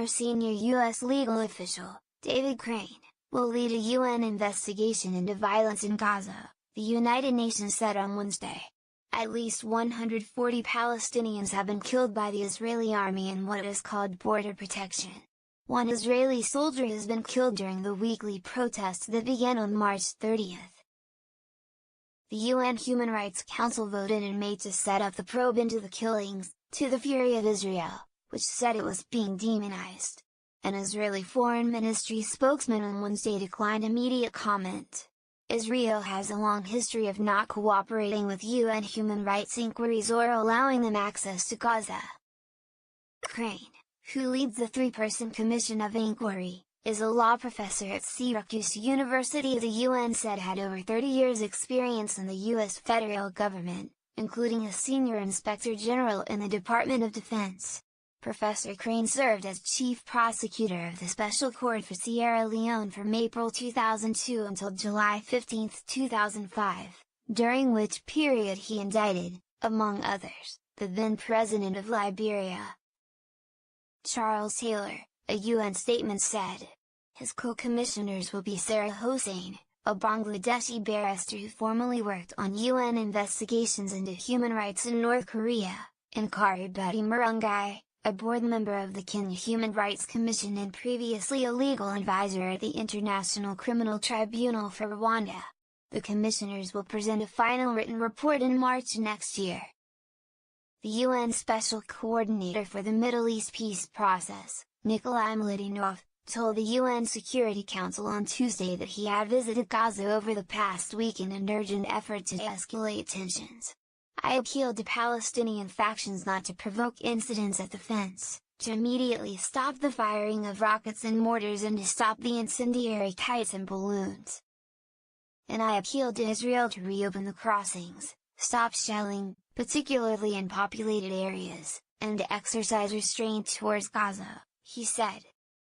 former senior U.S. legal official, David Crane, will lead a UN investigation into violence in Gaza, the United Nations said on Wednesday. At least 140 Palestinians have been killed by the Israeli army in what is called border protection. One Israeli soldier has been killed during the weekly protests that began on March 30th. The UN Human Rights Council voted in May to set up the probe into the killings, to the fury of Israel, which said it was being demonized. An Israeli Foreign Ministry spokesman on Wednesday declined immediate comment. Israel has a long history of not cooperating with UN human rights inquiries or allowing them access to Gaza. Crane, who leads the three-person Commission of Inquiry, is a law professor at Syracuse University. The UN said had over 30 years' experience in the U.S. federal government, including a senior inspector general in the Department of Defense. Professor Crane served as chief prosecutor of the Special Court for Sierra Leone from April 2002 until July 15, 2005, during which period he indicted, among others, the then president of Liberia. Charles Taylor, a UN statement said. His co-commissioners will be Sarah Hossain, a Bangladeshi barrister who formerly worked on UN investigations into human rights in North Korea, and Karibati Murungai, a board member of the Kenya Human Rights Commission and previously a legal advisor at the International Criminal Tribunal for Rwanda. The commissioners will present a final written report in March next year. The UN Special Coordinator for the Middle East Peace Process, Nikolai Mladenov, told the UN Security Council on Tuesday that he had visited Gaza over the past week in an urgent effort to escalate tensions. I appealed to Palestinian factions not to provoke incidents at the fence, to immediately stop the firing of rockets and mortars and to stop the incendiary kites and balloons. And I appealed to Israel to reopen the crossings, stop shelling, particularly in populated areas, and to exercise restraint towards Gaza, he said.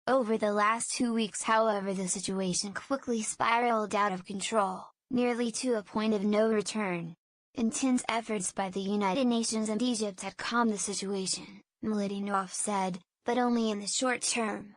Over the last 2 weeks, however, the situation quickly spiraled out of control, nearly to a point of no return. Intense efforts by the United Nations and Egypt had calmed the situation, Mladenov said, but only in the short term.